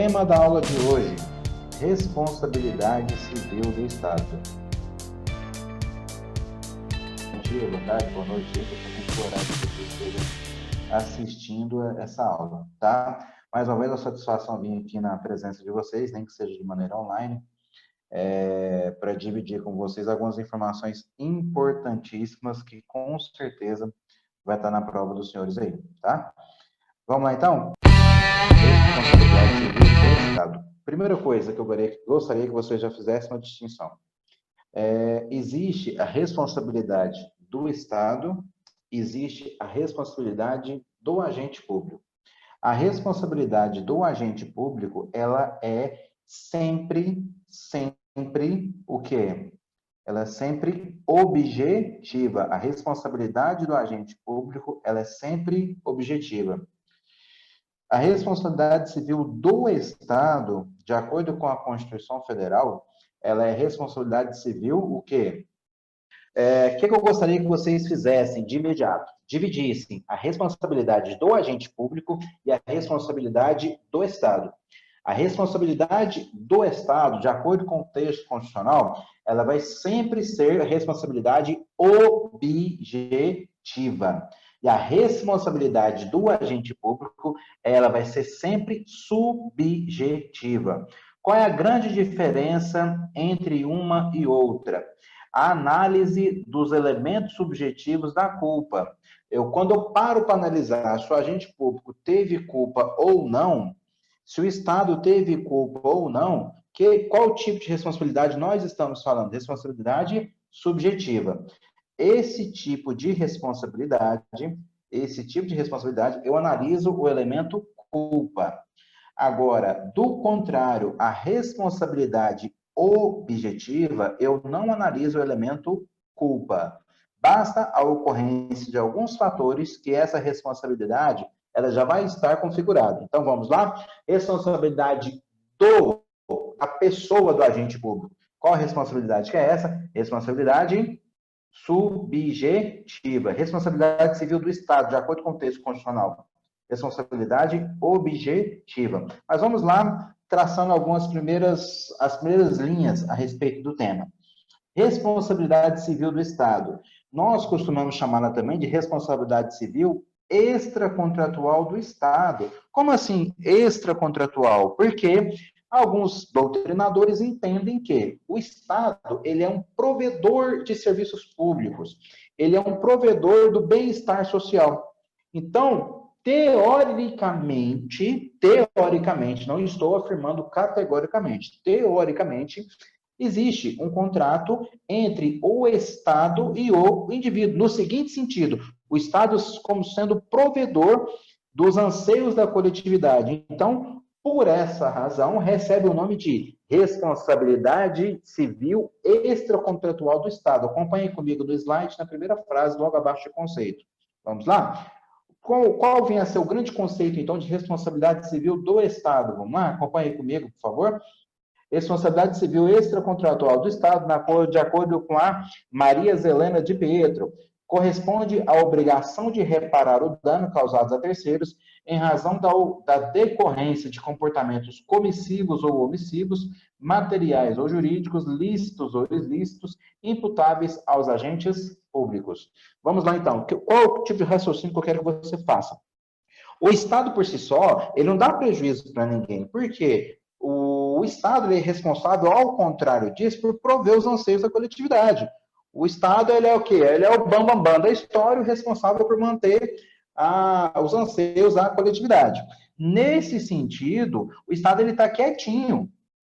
Tema da aula de hoje: responsabilidade civil do Estado. Bom dia, boa tarde, boa noite, independente do horário que você esteja assistindo essa aula, tá? Mais uma vez, a satisfação vir aqui na presença de vocês, nem que seja de maneira online, para dividir com vocês algumas informações importantíssimas que com certeza vai estar na prova dos senhores aí, tá? Vamos lá, então? Responsabilidade civil do Estado. Primeira coisa que eu gostaria que vocês já fizessem uma distinção. Existe a responsabilidade do Estado, existe a responsabilidade do agente público. A responsabilidade do agente público, ela é sempre o quê? Ela é sempre objetiva. A responsabilidade do agente público, ela é sempre objetiva. A responsabilidade civil do Estado, de acordo com a Constituição Federal, ela é responsabilidade civil o quê? O que eu gostaria que vocês fizessem de imediato? Dividissem a responsabilidade do agente público e a responsabilidade do Estado. A responsabilidade do Estado, de acordo com o texto constitucional, ela vai sempre ser a responsabilidade objetiva. E a responsabilidade do agente público, ela vai ser sempre subjetiva. Qual é a grande diferença entre uma e outra? A análise dos elementos subjetivos da culpa. Quando eu paro para analisar se o agente público teve culpa ou não, se o Estado teve culpa ou não, qual tipo de responsabilidade nós estamos falando? Responsabilidade subjetiva. Esse tipo de responsabilidade, eu analiso o elemento culpa. Agora, do contrário, a responsabilidade objetiva, eu não analiso o elemento culpa. Basta a ocorrência de alguns fatores que essa responsabilidade, ela já vai estar configurada. Então, vamos lá? Responsabilidade a pessoa do agente público. Qual a responsabilidade que é essa? Responsabilidade subjetiva. Responsabilidade civil do Estado, de acordo com o texto constitucional. Responsabilidade objetiva. Mas vamos lá, traçando as primeiras linhas a respeito do tema. Responsabilidade civil do Estado. Nós costumamos chamá-la também de responsabilidade civil extracontratual do Estado. Como assim extracontratual? Porque alguns doutrinadores entendem que o Estado, ele é um provedor de serviços públicos, ele é um provedor do bem-estar social. Então, teoricamente, não estou afirmando categoricamente, teoricamente, existe um contrato entre o Estado e o indivíduo, no seguinte sentido: o Estado como sendo provedor dos anseios da coletividade. Então, por essa razão, recebe o nome de responsabilidade civil extracontratual do Estado. Acompanhe comigo no slide, na primeira frase, logo abaixo do conceito. Vamos lá? Qual vem a ser o grande conceito, então, de responsabilidade civil do Estado? Vamos lá? Acompanhe comigo, por favor. Responsabilidade civil extracontratual do Estado, de acordo com a Maria Zelena de Pietro, corresponde à obrigação de reparar o dano causado a terceiros em razão da decorrência de comportamentos comissivos ou omissivos, materiais ou jurídicos, lícitos ou ilícitos, imputáveis aos agentes públicos. Vamos lá, então. Qual o tipo de raciocínio que eu quero que você faça? O Estado, por si só, ele não dá prejuízo para ninguém. Por quê? O Estado ele é responsável, ao contrário disso, por prover os anseios da coletividade. O Estado, ele é o quê? Ele é o bambambam da história, o responsável por manter os anseios da coletividade. Nesse sentido, o Estado está quietinho.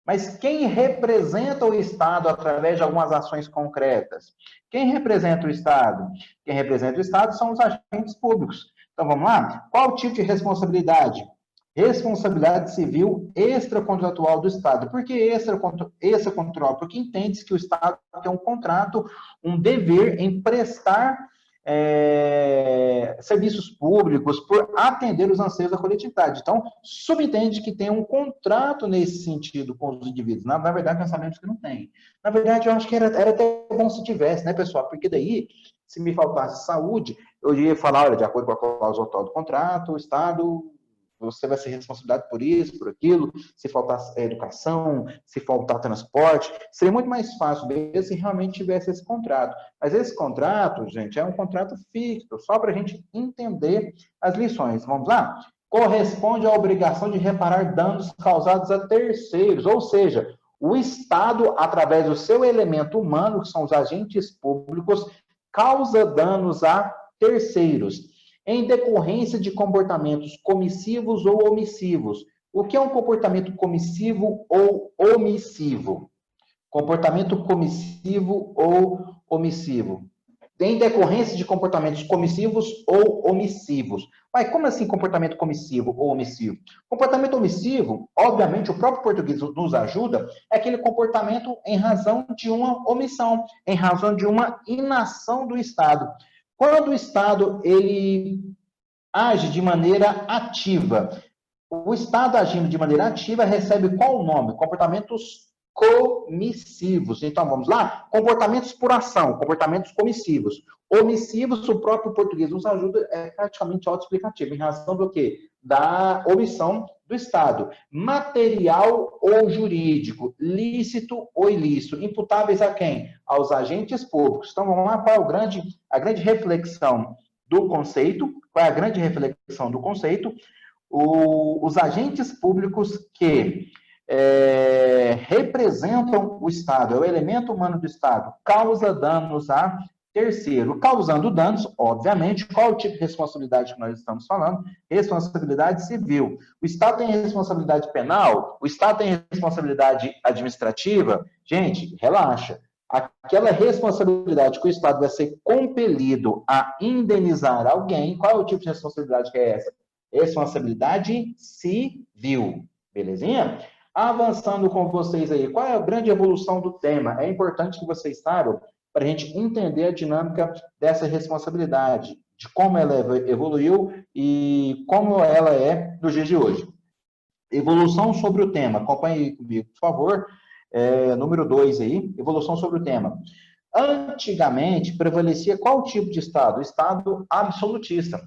Mas quem representa o Estado através de algumas ações concretas? Quem representa o Estado? Quem representa o Estado são os agentes públicos. Então, vamos lá? Qual o tipo de responsabilidade? Responsabilidade civil extracontratual do Estado. Por que extracontratual? Porque entende-se que o Estado tem um contrato, um dever em prestar serviços públicos por atender os anseios da coletividade. Então, subentende que tem um contrato nesse sentido com os indivíduos. Na verdade, nós sabemos que não tem. Na verdade, eu acho que era até bom se tivesse, né, pessoal? Porque daí, se me faltasse saúde, eu ia falar, olha, de acordo com a cláusula atual do contrato, o Estado você vai ser responsabilizado por isso, por aquilo, se faltar educação, se faltar transporte. Seria muito mais fácil mesmo se realmente tivesse esse contrato. Mas esse contrato, gente, é um contrato fixo, só para a gente entender as lições. Vamos lá? Corresponde à obrigação de reparar danos causados a terceiros, ou seja, o Estado, através do seu elemento humano, que são os agentes públicos, causa danos a terceiros em decorrência de comportamentos comissivos ou omissivos. O que é um comportamento comissivo ou omissivo? Comportamento comissivo ou omissivo. Em decorrência de comportamentos comissivos ou omissivos. Mas como assim comportamento comissivo ou omissivo? Comportamento omissivo, obviamente, o próprio português nos ajuda, é aquele comportamento em razão de uma omissão, em razão de uma inação do Estado. Quando o Estado ele age de maneira ativa, o Estado agindo de maneira ativa recebe qual o nome? Comportamentos comissivos. Então, vamos lá? Comportamentos por ação, comportamentos comissivos. Omissivos, o próprio português nos ajuda, é praticamente autoexplicativo, em razão do quê? Da omissão do Estado. Material ou jurídico, lícito ou ilícito, imputáveis a quem? Aos agentes públicos. Então, vamos lá, qual é a grande reflexão do conceito? Qual é a grande reflexão do conceito? Os agentes públicos que representam o Estado, é o elemento humano do Estado, causa danos a terceiro. Causando danos, obviamente, qual o tipo de responsabilidade que nós estamos falando? Responsabilidade civil. O Estado tem responsabilidade penal? O Estado tem responsabilidade administrativa? Gente, relaxa. Aquela responsabilidade que o Estado vai ser compelido a indenizar alguém, qual é o tipo de responsabilidade que é essa? Responsabilidade civil. Belezinha? Avançando com vocês aí, qual é a grande evolução do tema? É importante que vocês saibam para a gente entender a dinâmica dessa responsabilidade, de como ela evoluiu e como ela é nos dias de hoje. Evolução sobre o tema. Acompanhe comigo, por favor. Número 2 aí, evolução sobre o tema. Antigamente, prevalecia qual tipo de Estado? O Estado absolutista.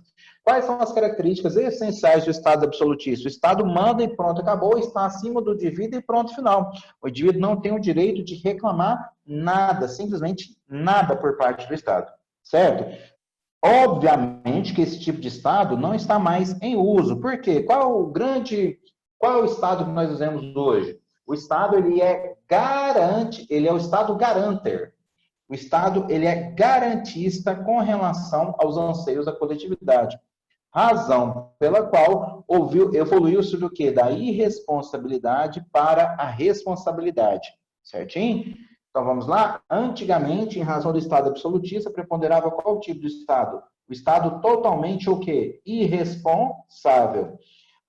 Quais são as características essenciais do Estado absolutista? O Estado manda e pronto, acabou, está acima do indivíduo e pronto, final. O indivíduo não tem o direito de reclamar nada, simplesmente nada por parte do Estado, certo? Obviamente que esse tipo de Estado não está mais em uso. Por quê? Qual é o Estado que nós usamos hoje? O Estado, ele é o Estado garanter. O Estado, ele é garantista com relação aos anseios da coletividade. Razão pela qual evoluiu-se do quê? Da irresponsabilidade para a responsabilidade. Certinho? Então, vamos lá? Antigamente, em razão do Estado absolutista, preponderava qual tipo de Estado? O Estado totalmente o quê? Irresponsável.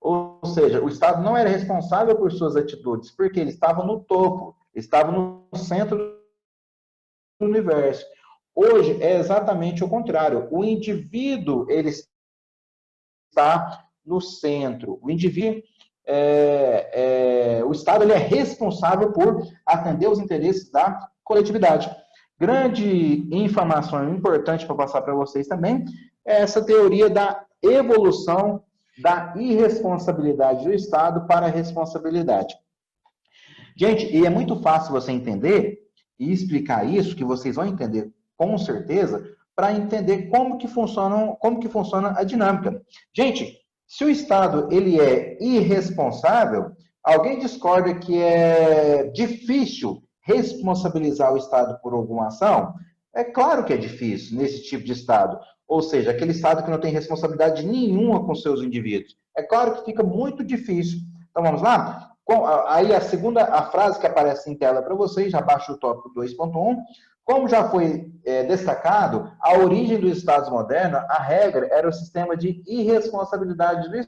Ou seja, o Estado não era responsável por suas atitudes, porque ele estava no topo, estava no centro do universo. Hoje é exatamente o contrário. O indivíduo, ele está no centro. O indivíduo, o Estado, ele é responsável por atender os interesses da coletividade. Grande informação importante para passar para vocês também é essa teoria da evolução da irresponsabilidade do Estado para a responsabilidade. Gente, e é muito fácil você entender e explicar isso, que vocês vão entender com certeza, para entender como que funciona a dinâmica. Gente, se o Estado ele é irresponsável, alguém discorda que é difícil responsabilizar o Estado por alguma ação? É claro que é difícil nesse tipo de Estado. Ou seja, aquele Estado que não tem responsabilidade nenhuma com seus indivíduos. É claro que fica muito difícil. Então, vamos lá? Aí a frase que aparece em tela para vocês, já baixa o tópico 2.1. Como já foi destacado, a origem dos Estados modernos, a regra era o sistema de irresponsabilidade do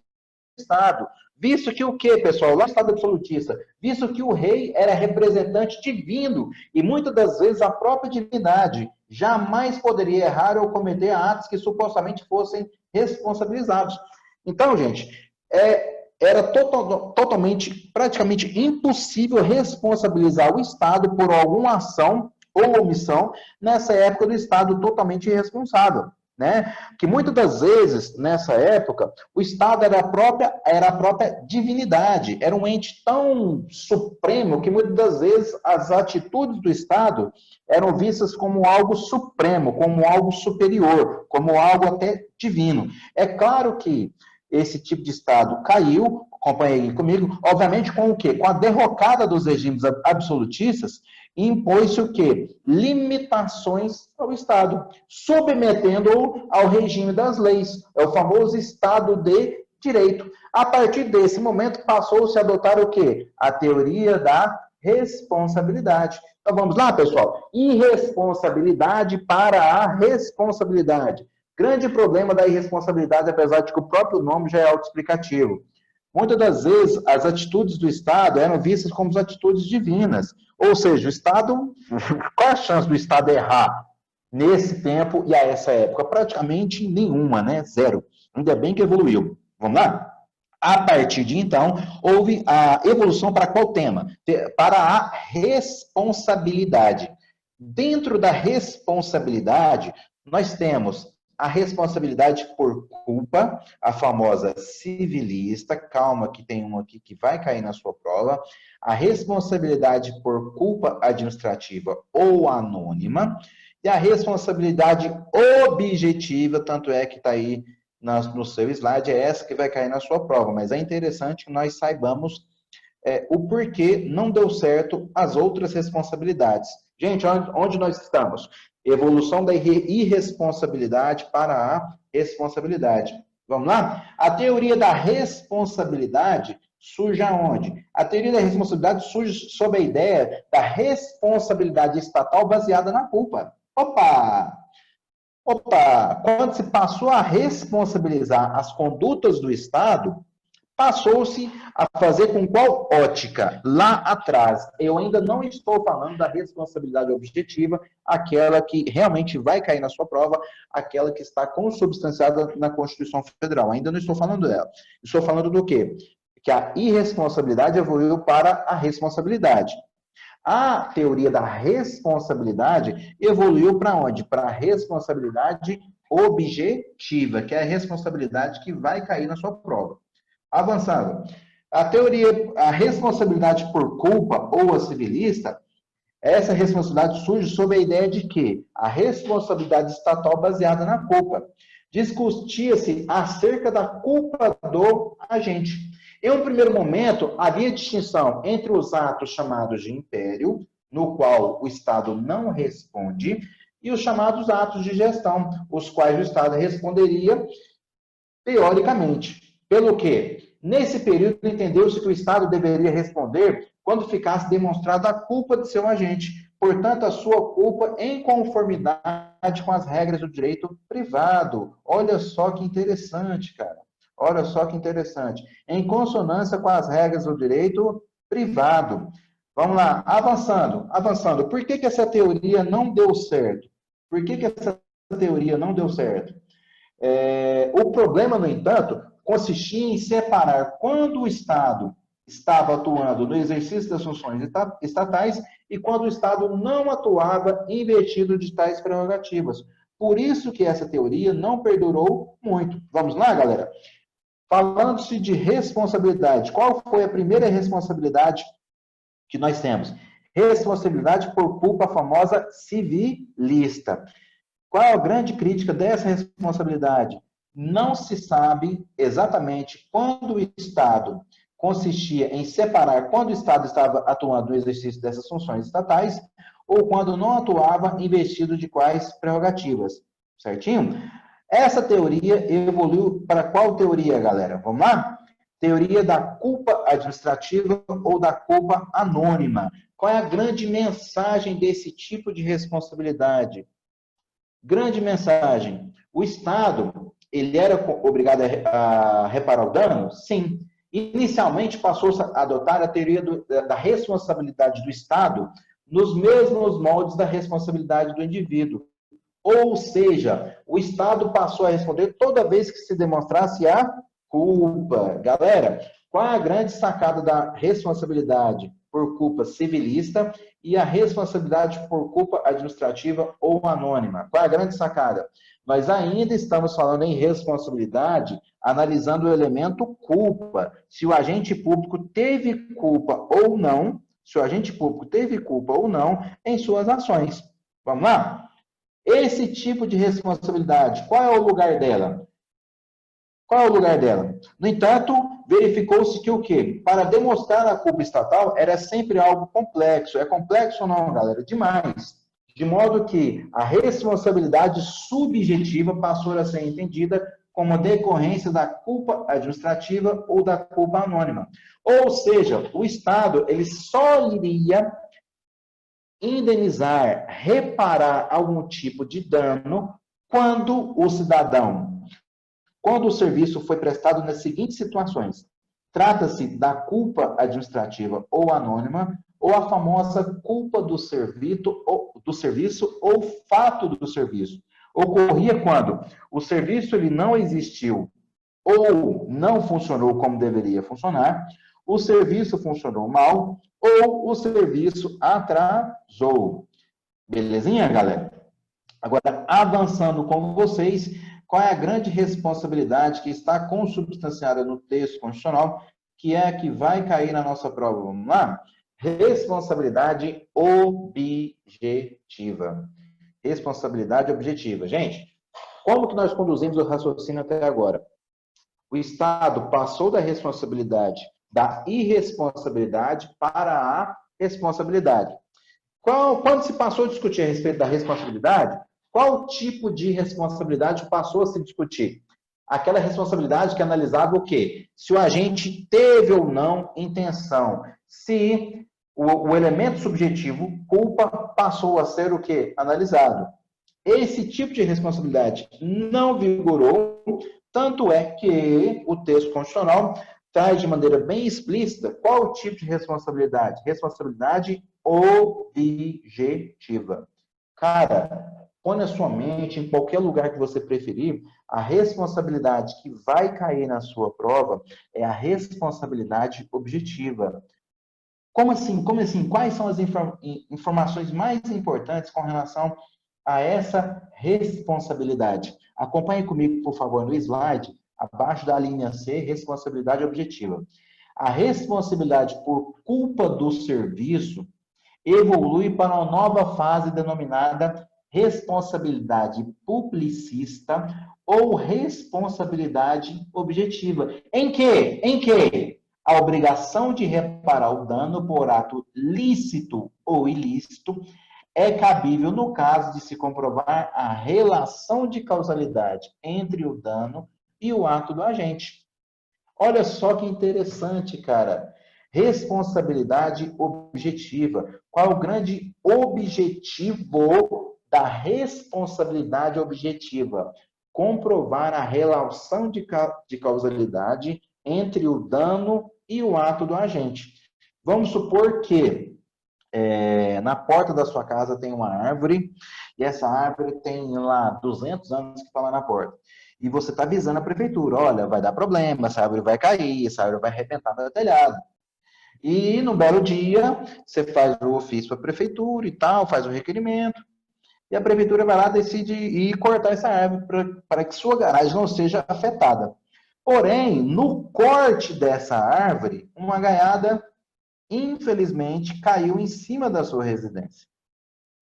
Estado. Visto que o quê, pessoal? Lá no Estado absolutista. Visto que o rei era representante divino e muitas das vezes a própria divindade jamais poderia errar ou cometer atos que supostamente fossem responsabilizados. Então, gente, era totalmente, praticamente impossível responsabilizar o Estado por alguma ação ou omissão nessa época do Estado totalmente irresponsável. né? Que muitas das vezes, nessa época, o Estado era a própria divindade, era um ente tão supremo que muitas das vezes as atitudes do Estado eram vistas como algo supremo, como algo superior, como algo até divino. É claro que esse tipo de Estado caiu, acompanhe comigo, obviamente com o quê? Com a derrocada dos regimes absolutistas, impôs-se o quê? Limitações ao Estado, submetendo-o ao regime das leis. É o famoso Estado de Direito. A partir desse momento, passou-se a adotar o quê? A teoria da responsabilidade. Então, vamos lá, pessoal? Irresponsabilidade para a responsabilidade. Grande problema da irresponsabilidade, apesar de que o próprio nome já é autoexplicativo. Muitas das vezes, as atitudes do Estado eram vistas como atitudes divinas. Ou seja, o Estado, qual é a chance do Estado errar nesse tempo e a essa época? Praticamente nenhuma, né? Zero. Ainda bem que evoluiu. Vamos lá? A partir de então, houve a evolução para qual tema? Para a responsabilidade. Dentro da responsabilidade, nós temos a responsabilidade por culpa, a famosa civilista, calma que tem uma aqui que vai cair na sua prova, a responsabilidade por culpa administrativa ou anônima, e a responsabilidade objetiva, tanto é que está aí no seu slide, é essa que vai cair na sua prova, mas é interessante que nós saibamos o porquê não deu certo as outras responsabilidades. Gente, onde nós estamos? Evolução da irresponsabilidade para a responsabilidade. Vamos lá? A teoria da responsabilidade surge aonde? A teoria da responsabilidade surge sob a ideia da responsabilidade estatal baseada na culpa. Opa! Quando se passou a responsabilizar as condutas do Estado, passou-se a fazer com qual ótica? Lá atrás, eu ainda não estou falando da responsabilidade objetiva, aquela que realmente vai cair na sua prova, aquela que está consubstanciada na Constituição Federal. Ainda não estou falando dela. Estou falando do quê? Que a irresponsabilidade evoluiu para a responsabilidade. A teoria da responsabilidade evoluiu para onde? Para a responsabilidade objetiva, que é a responsabilidade que vai cair na sua prova. Avançando. A responsabilidade por culpa ou a civilista, essa responsabilidade surge sob a ideia de que a responsabilidade estatal baseada na culpa. Discutia-se acerca da culpa do agente. Em um primeiro momento, havia distinção entre os atos chamados de império, no qual o Estado não responde, e os chamados atos de gestão, os quais o Estado responderia teoricamente. Pelo quê? Nesse período, entendeu-se que o Estado deveria responder quando ficasse demonstrada a culpa de seu agente, portanto, a sua culpa em conformidade com as regras do direito privado. Olha só que interessante, cara. Olha só que interessante. Em consonância com as regras do direito privado. Vamos lá, avançando. Por que essa teoria não deu certo? Por que essa teoria não deu certo? O problema, no entanto, consistia em separar quando o Estado estava atuando no exercício das funções estatais e quando o Estado não atuava investido de tais prerrogativas. Por isso que essa teoria não perdurou muito. Vamos lá, galera? Falando-se de responsabilidade, qual foi a primeira responsabilidade que nós temos? Responsabilidade por culpa, famosa civilista. Qual é a grande crítica dessa responsabilidade? Não se sabe exatamente quando o Estado consistia em separar quando o Estado estava atuando no exercício dessas funções estatais ou quando não atuava investido de quais prerrogativas. Certinho? Essa teoria evoluiu para qual teoria, galera? Vamos lá? Teoria da culpa administrativa ou da culpa anônima. Qual é a grande mensagem desse tipo de responsabilidade? Grande mensagem. O Estado, ele era obrigado a reparar o dano? Sim. Inicialmente, passou-se a adotar a teoria da responsabilidade do Estado nos mesmos moldes da responsabilidade do indivíduo. Ou seja, o Estado passou a responder toda vez que se demonstrasse a culpa. Galera, qual é a grande sacada da responsabilidade por culpa civilista e a responsabilidade por culpa administrativa ou anônima? Qual é a grande sacada? Nós ainda estamos falando em responsabilidade, analisando o elemento culpa. Se o agente público teve culpa ou não, se o agente público teve culpa ou não em suas ações. Vamos lá? Esse tipo de responsabilidade, qual é o lugar dela? Qual é o lugar dela? No entanto, verificou-se que o quê? Para demonstrar a culpa estatal, era sempre algo complexo. É complexo ou não, galera? Demais. De modo que a responsabilidade subjetiva passou a ser entendida como decorrência da culpa administrativa ou da culpa anônima. Ou seja, o Estado ele só iria indenizar, reparar algum tipo de dano quando o cidadão quando o serviço foi prestado nas seguintes situações. Trata-se da culpa administrativa ou anônima, ou a famosa culpa do serviço ou fato do serviço. Ocorria quando o serviço ele não existiu ou não funcionou como deveria funcionar, o serviço funcionou mal ou o serviço atrasou. Belezinha, galera? Agora, avançando com vocês, qual é a grande responsabilidade que está consubstanciada no texto constitucional, que é a que vai cair na nossa prova? Vamos lá? Responsabilidade objetiva. Responsabilidade objetiva. Gente, como que nós conduzimos o raciocínio até agora? O Estado passou da responsabilidade, da irresponsabilidade para a responsabilidade. Quando se passou a discutir a respeito da responsabilidade, qual tipo de responsabilidade passou a se discutir? Aquela responsabilidade que analisava o quê? Se o agente teve ou não intenção. Se o elemento subjetivo, culpa, passou a ser o quê? Analisado. Esse tipo de responsabilidade não vigorou, tanto é que o texto constitucional traz de maneira bem explícita qual o tipo de responsabilidade. Responsabilidade objetiva. Cara, põe na sua mente, em qualquer lugar que você preferir, a responsabilidade que vai cair na sua prova é a responsabilidade objetiva. Como assim? Como assim? Quais são as informações mais importantes com relação a essa responsabilidade? Acompanhe comigo, por favor, no slide, abaixo da linha C, responsabilidade objetiva. A responsabilidade por culpa do serviço evolui para uma nova fase denominada responsabilidade publicista ou responsabilidade objetiva. Em que? Em que? A obrigação de reparar o dano por ato lícito ou ilícito é cabível no caso de se comprovar a relação de causalidade entre o dano e o ato do agente. Olha só que interessante, cara. Responsabilidade objetiva. Qual é o grande objetivo da responsabilidade objetiva? Comprovar a relação de causalidade entre o dano e o ato do agente. Vamos supor que na porta da sua casa tem uma árvore, e essa árvore tem lá 200 anos que está lá na porta. E você está avisando a prefeitura, olha, vai dar problema, essa árvore vai cair, essa árvore vai arrebentar no telhado. E no belo dia, você faz o ofício para a prefeitura e tal, faz o requerimento, e a prefeitura vai lá decide ir cortar essa árvore para que sua garagem não seja afetada. Porém, no corte dessa árvore, uma gaiada, infelizmente, caiu em cima da sua residência.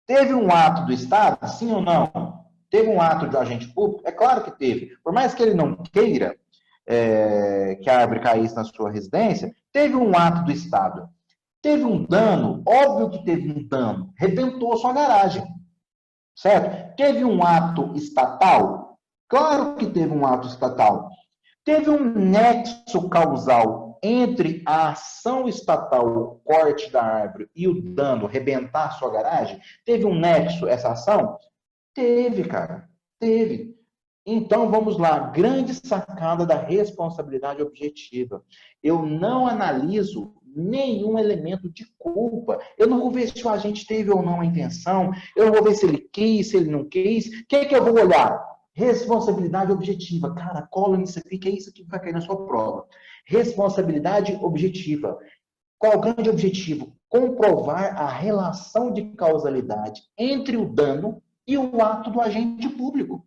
Teve um ato do Estado, sim ou não? Teve um ato de agente público? É claro que teve. Por mais que ele não queira que a árvore caísse na sua residência, teve um ato do Estado. Teve um dano? Óbvio que teve um dano. Rebentou a sua garagem. Certo? Teve um ato estatal? Claro que teve um ato estatal. Teve um nexo causal entre a ação estatal, o corte da árvore, e o dano, rebentar a sua garagem? Teve um nexo essa ação? Teve, cara. Teve. Então, vamos lá. Grande sacada da responsabilidade objetiva. Eu não analiso nenhum elemento de culpa. Eu não vou ver se o agente teve ou não a intenção. Eu não vou ver se ele quis, se ele não quis. O que é que eu vou olhar? Responsabilidade objetiva. Cara, cola nisso aqui, que é isso que vai cair na sua prova. Responsabilidade objetiva. Qual o grande objetivo? Comprovar a relação de causalidade entre o dano e o ato do agente público.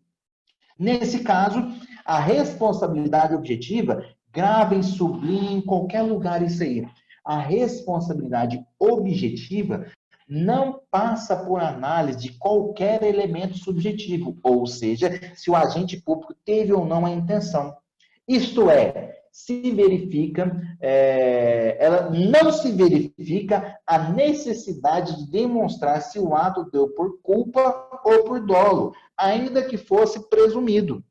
Nesse caso, a responsabilidade objetiva, gravem, sublinhem em qualquer lugar isso aí. A responsabilidade objetiva não passa por análise de qualquer elemento subjetivo, ou seja, se o agente público teve ou não a intenção. Isto é, ela não se verifica a necessidade de demonstrar se o ato deu por culpa ou por dolo, ainda que fosse presumido.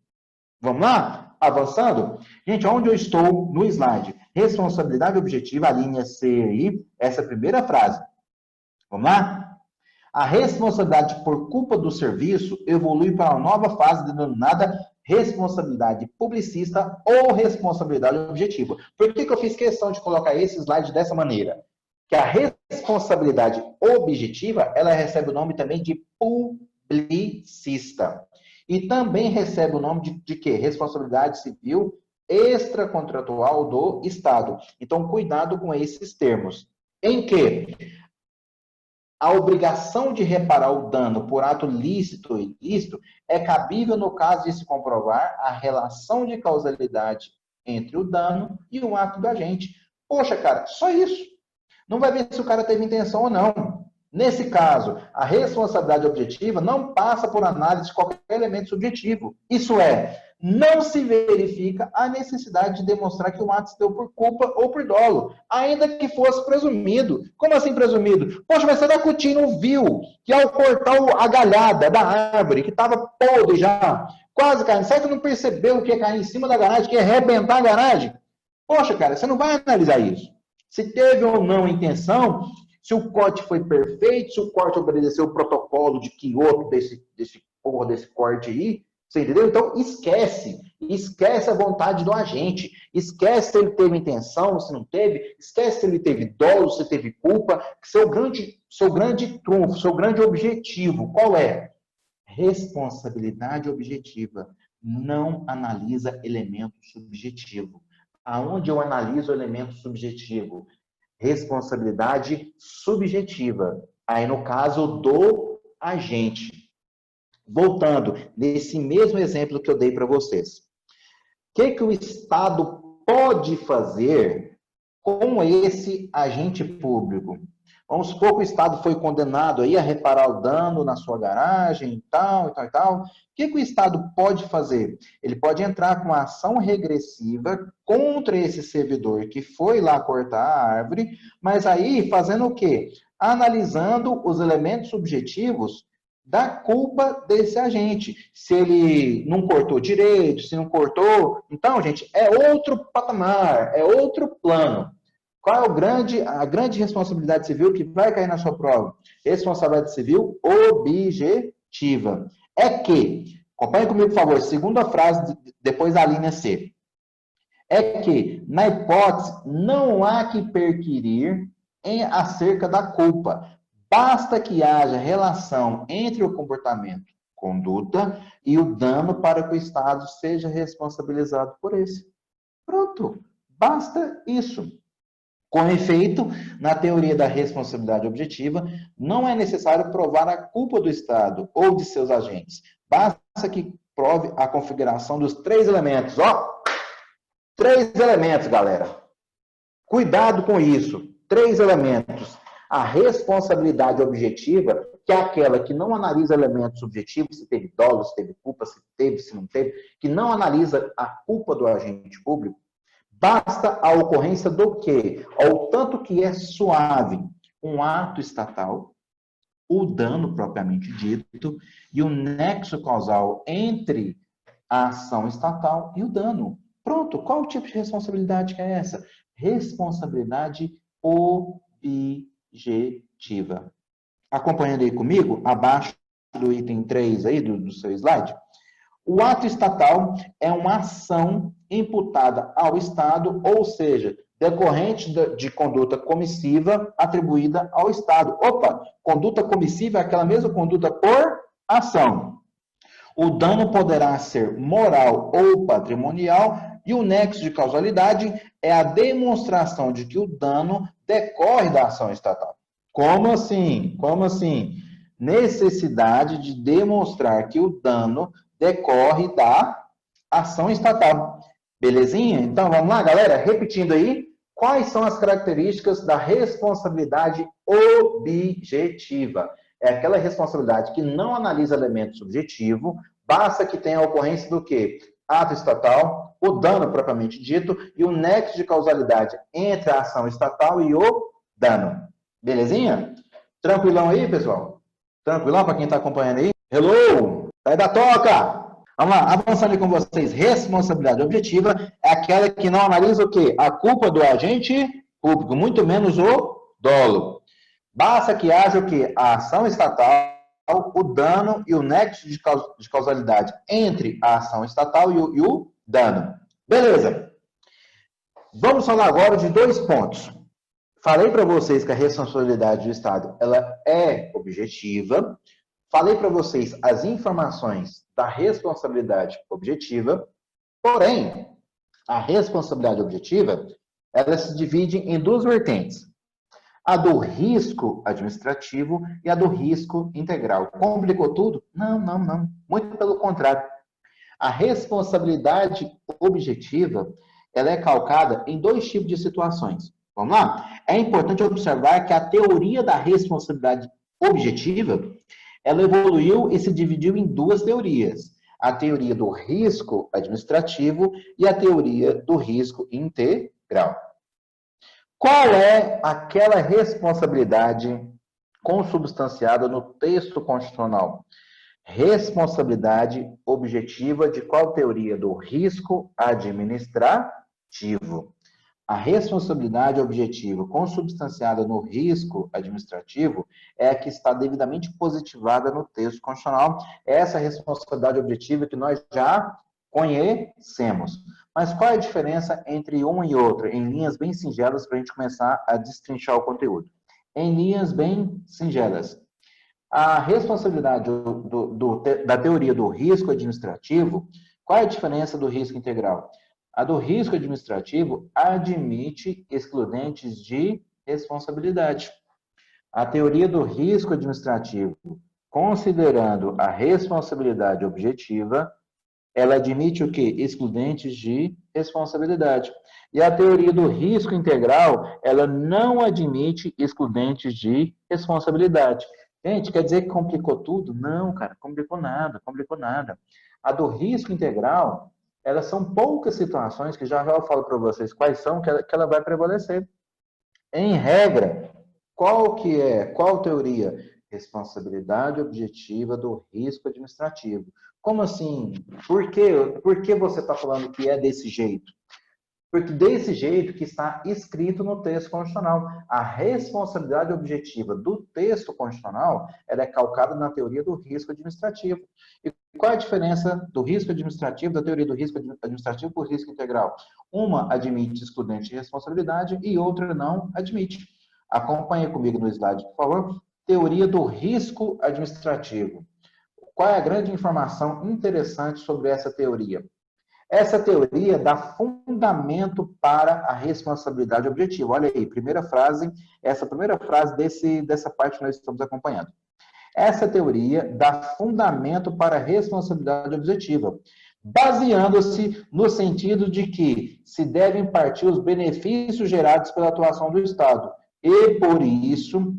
Vamos lá? Avançando? Gente, onde eu estou no slide? Responsabilidade objetiva, a linha C aí, essa primeira frase. Vamos lá? A responsabilidade por culpa do serviço evolui para uma nova fase denominada responsabilidade publicista ou responsabilidade objetiva. Por que eu fiz questão de colocar esse slide dessa maneira? Que a responsabilidade objetiva, ela recebe o nome também de publicista. E também recebe o nome de quê? Responsabilidade civil extracontratual do Estado. Então, cuidado com esses termos. Em que a obrigação de reparar o dano por ato lícito ou ilícito é cabível no caso de se comprovar a relação de causalidade entre o dano e o ato do agente. Poxa, cara, só isso. Não vai ver se o cara teve intenção ou não. Nesse caso, a responsabilidade objetiva não passa por análise de qualquer elemento subjetivo. Isso é, não se verifica a necessidade de demonstrar que o ato se deu por culpa ou por dolo, ainda que fosse presumido. Como assim presumido? Poxa, mas será que o Tino viu que ao cortar a galhada da árvore, que estava podre já, quase caindo, será que não percebeu que ia cair em cima da garagem, que ia arrebentar a garagem? Poxa, cara, você não vai analisar isso. Se teve ou não intenção, se o corte foi perfeito, se o corte obedeceu o protocolo de Kyoto desse corte aí, você entendeu? Então, esquece a vontade do agente, esquece se ele teve intenção, se não teve, esquece se ele teve dolo, se teve culpa, seu grande trunfo, seu grande objetivo, qual é? Responsabilidade objetiva, não analisa elemento subjetivo. Aonde eu analiso o elemento subjetivo? Responsabilidade subjetiva. Aí, no caso do agente. Voltando, nesse mesmo exemplo que eu dei para vocês. O que o Estado pode fazer com esse agente público? Vamos supor que o Estado foi condenado aí a reparar o dano na sua garagem e tal, e tal, e tal. O que o Estado pode fazer? Ele pode entrar com uma ação regressiva contra esse servidor que foi lá cortar a árvore, mas aí fazendo o quê? Analisando os elementos subjetivos da culpa desse agente. Se ele não cortou direito, se não cortou... Então, gente, é outro patamar, é outro plano. Qual é a grande responsabilidade civil que vai cair na sua prova? Responsabilidade civil objetiva. É que, acompanhe comigo, por favor, segunda frase, depois da linha C. É que, na hipótese, não há que perquirir acerca da culpa. Basta que haja relação entre o comportamento, conduta, e o dano para que o Estado seja responsabilizado por esse. Pronto. Basta isso. Com efeito, na teoria da responsabilidade objetiva, não é necessário provar a culpa do Estado ou de seus agentes. Basta que prove a configuração dos 3 elementos. Ó, 3 elementos, galera. Cuidado com isso. 3 elementos. A responsabilidade objetiva, que é aquela que não analisa elementos subjetivos, se teve dolo, se teve culpa, se teve, se não teve, que não analisa a culpa do agente público. Basta a ocorrência do quê? Ao tanto que é suave um ato estatal, o dano propriamente dito, e o nexo causal entre a ação estatal e o dano. Pronto, qual o tipo de responsabilidade que é essa? Responsabilidade objetiva. Acompanhando aí comigo, abaixo do item 3 aí, do seu slide, o ato estatal é uma ação imputada ao Estado, ou seja, decorrente de conduta comissiva atribuída ao Estado. Opa, conduta comissiva é aquela mesma conduta por ação. O dano poderá ser moral ou patrimonial e o nexo de causalidade é a demonstração de que o dano decorre da ação estatal. Como assim? Como assim? Necessidade de demonstrar que o dano decorre da ação estatal. Belezinha? Então, vamos lá, galera? Repetindo aí, quais são as características da responsabilidade objetiva? É aquela responsabilidade que não analisa elemento subjetivo, basta que tenha a ocorrência do quê? Ato estatal, o dano propriamente dito e o nexo de causalidade entre a ação estatal e o dano. Belezinha? Tranquilão aí, pessoal? Tranquilão para quem está acompanhando aí? Hello! Sai da toca! Vamos lá, avançando aí com vocês. Responsabilidade objetiva é aquela que não analisa o quê? A culpa do agente público, muito menos o dolo. Basta que haja o quê? A ação estatal, o dano e o nexo de causalidade entre a ação estatal e o dano. Beleza. Vamos falar agora de dois pontos. Falei para vocês que a responsabilidade do Estado ela é objetiva. Falei para vocês as informações da responsabilidade objetiva. Porém, a responsabilidade objetiva ela se divide em duas vertentes. A do risco administrativo e a do risco integral. Complicou tudo? Não, não, não. Muito pelo contrário. A responsabilidade objetiva ela é calcada em dois tipos de situações. Vamos lá? É importante observar que a teoria da responsabilidade objetiva ela evoluiu e se dividiu em duas teorias. A teoria do risco administrativo e a teoria do risco integral. Qual é aquela responsabilidade consubstanciada no texto constitucional? Responsabilidade objetiva de qual teoria? Do risco administrativo. A responsabilidade objetiva consubstanciada no risco administrativo é a que está devidamente positivada no texto constitucional. Essa responsabilidade objetiva que nós já conhecemos. Mas qual é a diferença entre uma e outra? Em linhas bem singelas, para a gente começar a destrinchar o conteúdo. Em linhas bem singelas. A responsabilidade da teoria do risco administrativo, qual é a diferença do risco integral? A do risco administrativo admite excludentes de responsabilidade. A teoria do risco administrativo, considerando a responsabilidade objetiva, ela admite o quê? Excludentes de responsabilidade. E a teoria do risco integral, ela não admite excludentes de responsabilidade. Gente, quer dizer que complicou tudo? Não, cara, complicou nada, complicou nada. A do risco integral, elas são poucas situações que já eu falo para vocês quais são que ela vai prevalecer. Em regra, qual teoria? Responsabilidade objetiva do risco administrativo. Como assim? Por que você está falando que é desse jeito? Porque desse jeito que está escrito no texto constitucional. A responsabilidade objetiva do texto constitucional ela é calcada na teoria do risco administrativo. E qual é a diferença do risco administrativo, da teoria do risco administrativo por risco integral? Uma admite excludente de responsabilidade e outra não admite. Acompanhe comigo no slide, por favor. Teoria do risco administrativo. Qual é a grande informação interessante sobre essa teoria? Essa teoria dá fundamento para a responsabilidade objetiva. Olha aí, primeira frase, essa primeira frase dessa parte que nós estamos acompanhando. Essa teoria dá fundamento para a responsabilidade objetiva, baseando-se no sentido de que se devem partir os benefícios gerados pela atuação do Estado. E, por isso,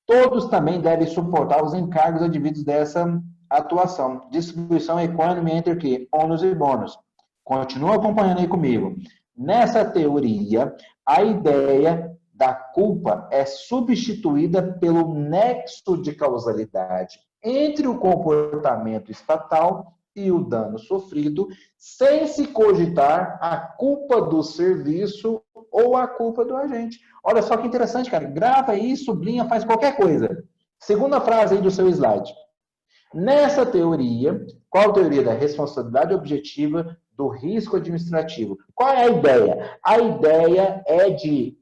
todos também devem suportar os encargos advindos dessa atuação. Distribuição econômica entre o quê? Ônus e bônus. Continua acompanhando aí comigo. Nessa teoria, a ideia da culpa é substituída pelo nexo de causalidade entre o comportamento estatal e o dano sofrido, sem se cogitar a culpa do serviço ou a culpa do agente. Olha só que interessante, cara. Grava aí, sublinha, faz qualquer coisa. Segunda frase aí do seu slide. Nessa teoria, qual a teoria da responsabilidade objetiva do risco administrativo? Qual é a ideia? A ideia é que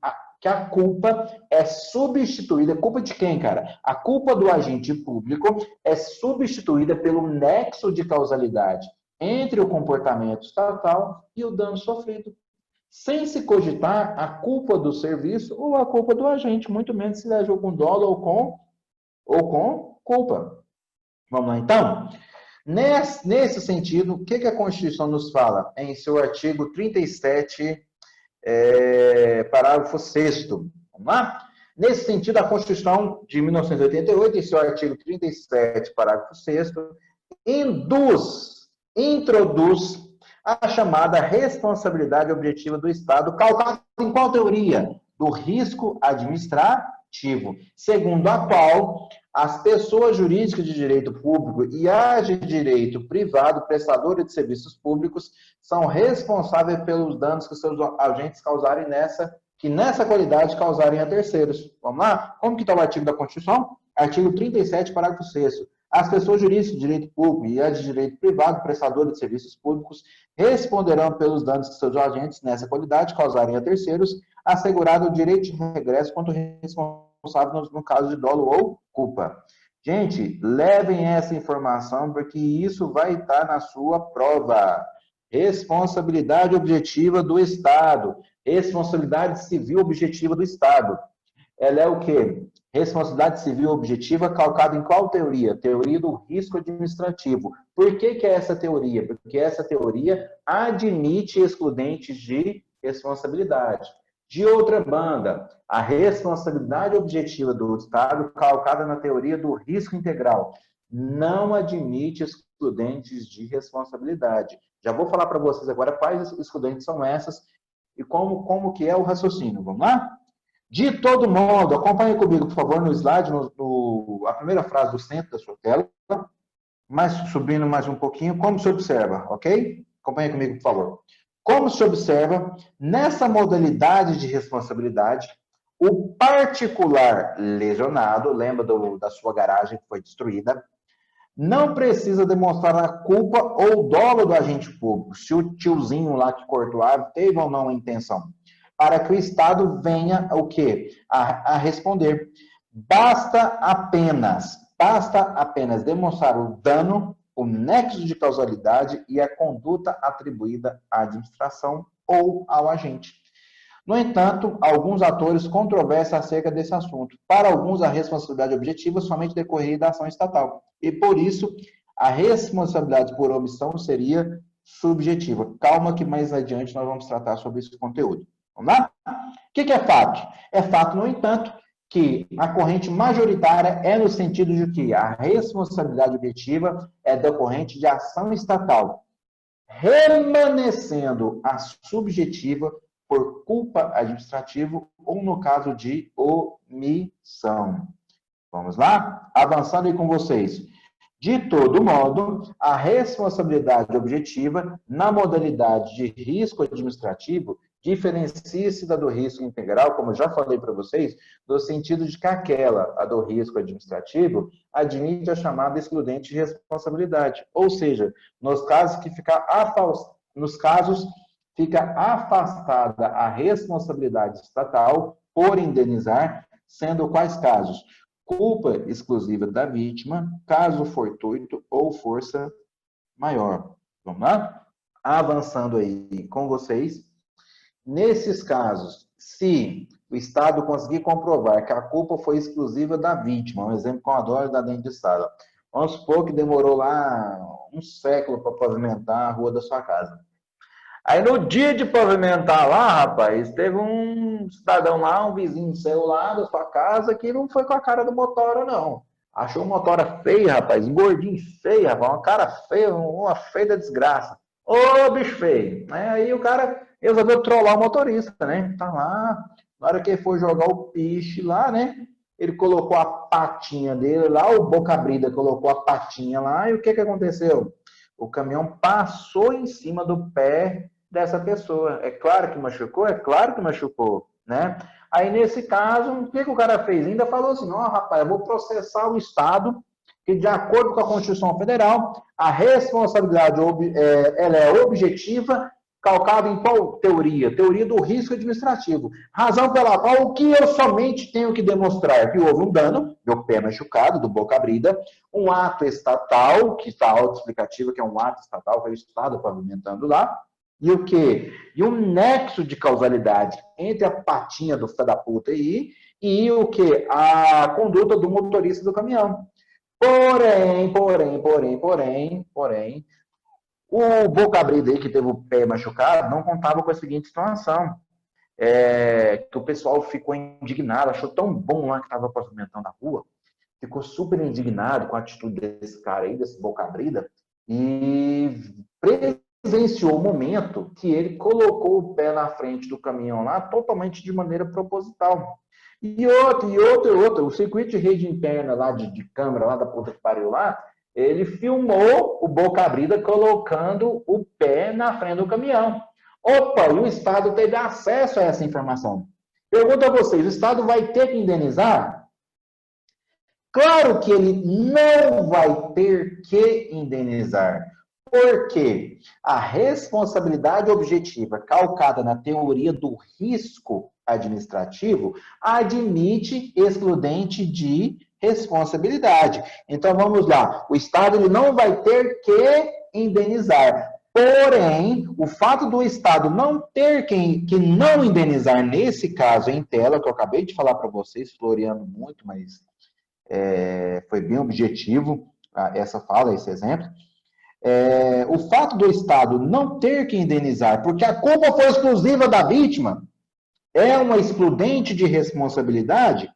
a culpa é substituída. Culpa de quem, cara? A culpa do agente público é substituída pelo nexo de causalidade entre o comportamento estatal e o dano sofrido, sem se cogitar a culpa do serviço ou a culpa do agente, muito menos se agiu com dolo ou com culpa. Vamos lá, então? Nesse sentido, o que a Constituição nos fala? Em seu artigo 37, parágrafo 6º. Vamos lá? Nesse sentido, a Constituição de 1988, em seu artigo 37, parágrafo 6º, introduz a chamada responsabilidade objetiva do Estado, calcada em qual teoria? Do risco administrativo, segundo a qual as pessoas jurídicas de direito público e as de direito privado, prestadoras de serviços públicos, são responsáveis pelos danos que seus agentes causarem nessa qualidade causarem a terceiros. Vamos lá? Como que está o artigo da Constituição? Artigo 37, parágrafo 6º. As pessoas jurídicas de direito público e as de direito privado, prestadoras de serviços públicos, responderão pelos danos que seus agentes, nessa qualidade, causarem a terceiros, assegurado o direito de regresso contra o responsável no caso de dolo ou culpa. Gente, levem essa informação, porque isso vai estar na sua prova. Responsabilidade objetiva do Estado. Responsabilidade civil objetiva do Estado. Ela é o quê? Responsabilidade civil objetiva calcada em qual teoria? Teoria do risco administrativo. Por que é essa teoria? Porque essa teoria admite excludentes de responsabilidade. De outra banda, a responsabilidade objetiva do Estado calcada na teoria do risco integral não admite excludentes de responsabilidade. Já vou falar para vocês agora quais excludentes são essas e como que é o raciocínio. Vamos lá? De todo modo, acompanhe comigo, por favor, no slide, a primeira frase do centro da sua tela, subindo mais um pouquinho, como se observa, ok? Acompanhe comigo, por favor. Como se observa, nessa modalidade de responsabilidade, o particular lesionado, lembra da sua garagem que foi destruída, não precisa demonstrar a culpa ou dolo do agente público, se o tiozinho lá que cortou a árvore teve ou não a intenção, para que o Estado venha o quê? A responder. Basta apenas demonstrar o dano, o nexo de causalidade e a conduta atribuída à administração ou ao agente. No entanto, alguns atores controversam acerca desse assunto. Para alguns, a responsabilidade objetiva somente decorreria da ação estatal. E, por isso, a responsabilidade por omissão seria subjetiva. Calma que mais adiante nós vamos tratar sobre esse conteúdo. Vamos lá? O que é fato? É fato, no entanto, que a corrente majoritária é no sentido de que a responsabilidade objetiva é decorrente de ação estatal, remanescendo a subjetiva por culpa administrativa ou no caso de omissão. Vamos lá? Avançando aí com vocês. De todo modo, a responsabilidade objetiva, na modalidade de risco administrativo, diferencia-se da do risco integral, como eu já falei para vocês, no sentido de que aquela, a do risco administrativo, admite a chamada excludente de responsabilidade. Ou seja, nos casos fica afastada a responsabilidade estatal por indenizar, sendo quais casos? Culpa exclusiva da vítima, caso fortuito ou força maior. Vamos lá? Avançando aí com vocês. Nesses casos, se o Estado conseguir comprovar que a culpa foi exclusiva da vítima, um exemplo com a dor da dente de Estado, vamos supor que demorou lá um século para pavimentar a rua da sua casa. Aí no dia de pavimentar lá, rapaz, teve um cidadão lá, um vizinho seu lá da sua casa, que não foi com a cara do motora, não. Achou uma motora feia, rapaz, um gordinho feio, rapaz, uma cara feia, uma feia da desgraça. Ô, bicho feio. Aí o cara resolveu trollar o motorista, né? Tá lá, na hora que ele foi jogar o piche lá, né? Ele colocou a patinha dele lá, o boca abrida colocou a patinha lá, e o que aconteceu? O caminhão passou em cima do pé dessa pessoa. É claro que machucou? É claro que machucou, né? Aí, nesse caso, o que o cara fez? Ainda falou assim, ó, rapaz, eu vou processar o Estado, que de acordo com a Constituição Federal, a responsabilidade ela é objetiva, calcada em qual teoria? Teoria do risco administrativo. Razão pela qual o que eu somente tenho que demonstrar? Que houve um dano, meu pé machucado, do boca abrida, um ato estatal, que está autoexplicativo, que é um ato estatal, que é o Estado pavimentando lá, e o quê? E um nexo de causalidade entre a patinha do filho da puta aí e o quê? A conduta do motorista do caminhão. Porém, o Boca Abrida aí, que teve o pé machucado, não contava com a seguinte situação. Que o pessoal ficou indignado, achou tão bom lá que estava pavimentando a rua, ficou super indignado com a atitude desse cara aí, desse Boca Abrida, e presenciou o momento que ele colocou o pé na frente do caminhão lá, totalmente de maneira proposital. E outro. O circuito de rede interna lá de câmera, lá da puta que pariu lá, ele filmou o Boca Abrida colocando o pé na frente do caminhão. Opa, e o Estado teve acesso a essa informação. Pergunto a vocês, o Estado vai ter que indenizar? Claro que ele não vai ter que indenizar. Por quê? A responsabilidade objetiva calcada na teoria do risco administrativo admite excludente de responsabilidade. Então, vamos lá. O Estado ele não vai ter que indenizar. Porém, o fato do Estado não ter que não indenizar, nesse caso em tela, que eu acabei de falar para vocês, floreando muito, mas foi bem objetivo essa fala, esse exemplo. O fato do Estado não ter que indenizar, porque a culpa foi exclusiva da vítima, é uma excludente de responsabilidade,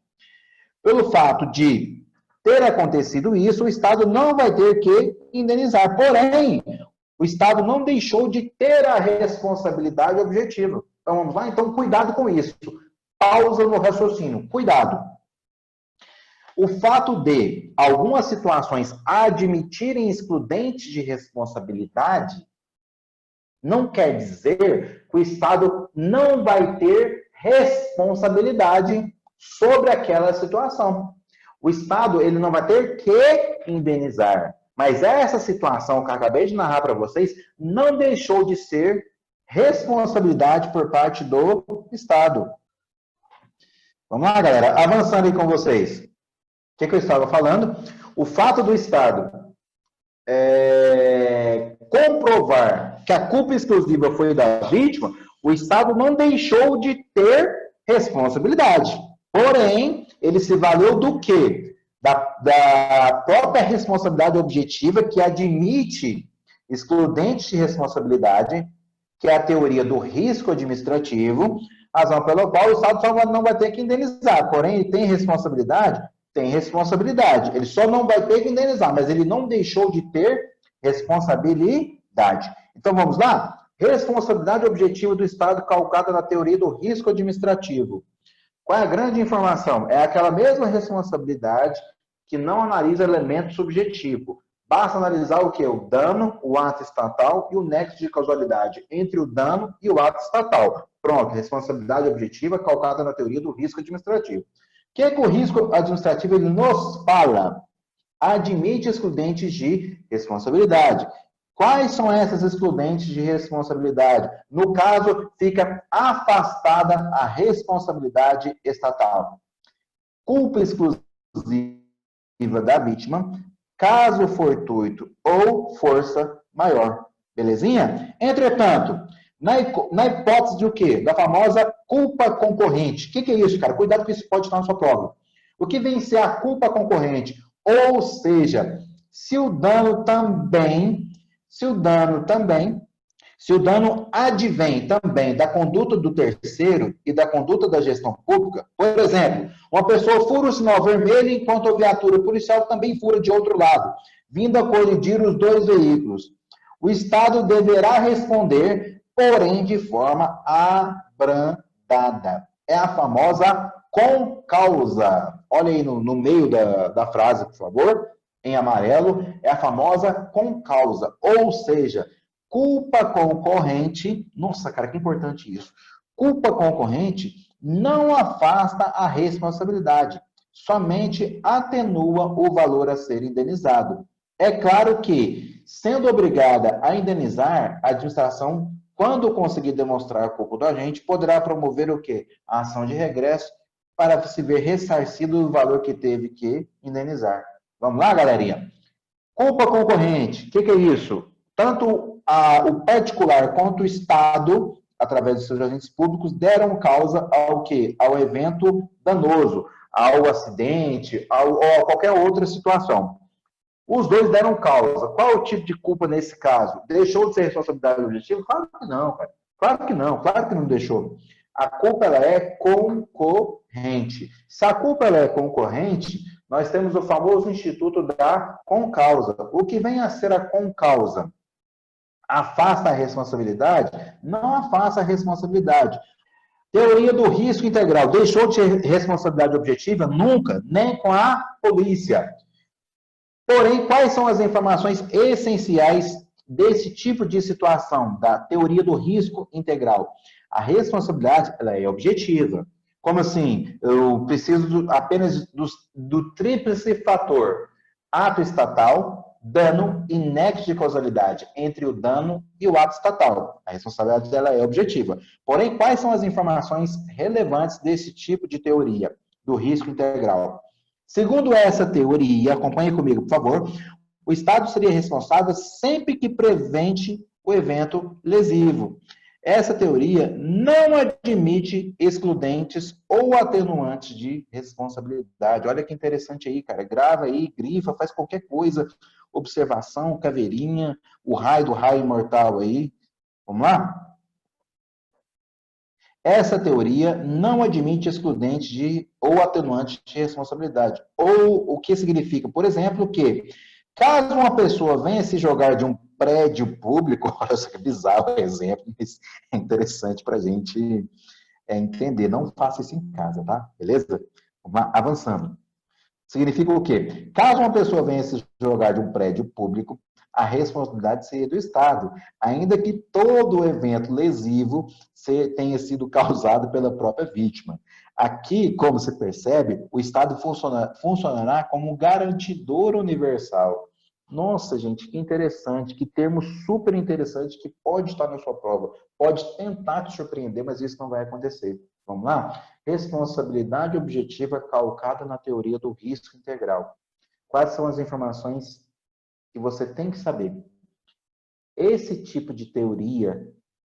pelo fato de ter acontecido isso, o Estado não vai ter que indenizar. Porém, o Estado não deixou de ter a responsabilidade objetiva. Então, vamos lá? Então, cuidado com isso. Pausa no raciocínio. Cuidado. O fato de algumas situações admitirem excludentes de responsabilidade não quer dizer que o Estado não vai ter responsabilidade sobre aquela situação. O Estado ele não vai ter que indenizar. Mas essa situação que eu acabei de narrar para vocês não deixou de ser responsabilidade por parte do Estado. Vamos lá, galera. Avançando aí com vocês. O que eu estava falando? O fato do Estado comprovar que a culpa exclusiva foi da vítima, o Estado não deixou de ter responsabilidade. Porém, ele se valeu do quê? Da própria responsabilidade objetiva que admite excludentes de responsabilidade, que é a teoria do risco administrativo, razão pela qual o Estado só não vai ter que indenizar. Porém, ele tem responsabilidade? Tem responsabilidade. Ele só não vai ter que indenizar, mas ele não deixou de ter responsabilidade. Então, vamos lá? Responsabilidade objetiva do Estado calcada na teoria do risco administrativo. Qual é a grande informação? É aquela mesma responsabilidade que não analisa elemento subjetivo. Basta analisar o quê? O dano, o ato estatal e o nexo de causalidade entre o dano e o ato estatal. Pronto, responsabilidade objetiva calcada na teoria do risco administrativo. O que é que o risco administrativo ele nos fala? Admite excludentes de responsabilidade. Quais são essas excludentes de responsabilidade? No caso, fica afastada a responsabilidade estatal. Culpa exclusiva da vítima, caso fortuito ou força maior. Belezinha? Entretanto, na hipótese de o quê? Da famosa culpa concorrente. O que é isso, cara? Cuidado que isso pode estar na sua prova. O que vem ser a culpa concorrente? Ou seja, se o dano advém também da conduta do terceiro e da conduta da gestão pública, por exemplo, uma pessoa fura o sinal vermelho enquanto a viatura policial também fura de outro lado, vindo a colidir os dois veículos. O Estado deverá responder, porém de forma abrandada. É a famosa concausa. Olha aí no meio da frase, por favor, em amarelo, é a famosa concausa. Ou seja, culpa concorrente, nossa, cara, que importante isso. Culpa concorrente não afasta a responsabilidade, somente atenua o valor a ser indenizado. É claro que, sendo obrigada a indenizar, a administração, quando conseguir demonstrar a culpa do agente, poderá promover o quê? A ação de regresso para se ver ressarcido do valor que teve que indenizar. Vamos lá, galerinha? Culpa concorrente, o que é isso? Tanto o particular quanto o Estado, através dos seus agentes públicos, deram causa ao quê? Ao evento danoso, ao acidente, ou a qualquer outra situação. Os dois deram causa. Qual é o tipo de culpa nesse caso? Deixou de ser responsabilidade objetiva? Claro que não, cara. Claro que não deixou. A culpa ela é concorrente. Se a culpa ela é concorrente, nós temos o famoso instituto da concausa. O que vem a ser a concausa? Afasta a responsabilidade? Não afasta a responsabilidade. Teoria do risco integral. Deixou de ser responsabilidade objetiva? Nunca, nem com a polícia. Porém, quais são as informações essenciais desse tipo de situação, da teoria do risco integral? A responsabilidade ela é objetiva. Como assim? Eu preciso apenas do tríplice fator: ato estatal, dano e nexo de causalidade entre o dano e o ato estatal. A responsabilidade dela é objetiva. Porém, quais são as informações relevantes desse tipo de teoria do risco integral? Segundo essa teoria, acompanhe comigo, por favor, o Estado seria responsável sempre que prevente o evento lesivo. Essa teoria não admite excludentes ou atenuantes de responsabilidade. Olha que interessante aí, cara. Grava aí, grifa, faz qualquer coisa. Observação, caveirinha, o raio do raio imortal aí. Vamos lá? Essa teoria não admite excludentes ou atenuantes de responsabilidade. Ou o que significa, por exemplo, que caso uma pessoa venha se jogar de um prédio público, olha só que bizarro o exemplo, mas é interessante para a gente entender. Não faça isso em casa, tá? Beleza? Vamos avançando. Significa o quê? Caso uma pessoa venha se jogar de um prédio público, a responsabilidade seria do Estado, ainda que todo o evento lesivo tenha sido causado pela própria vítima. Aqui, como se percebe, o Estado funcionará como um garantidor universal. Nossa, gente, que interessante, que termo super interessante que pode estar na sua prova. Pode tentar te surpreender, mas isso não vai acontecer. Vamos lá? Responsabilidade objetiva calcada na teoria do risco integral. Quais são as informações que você tem que saber? Esse tipo de teoria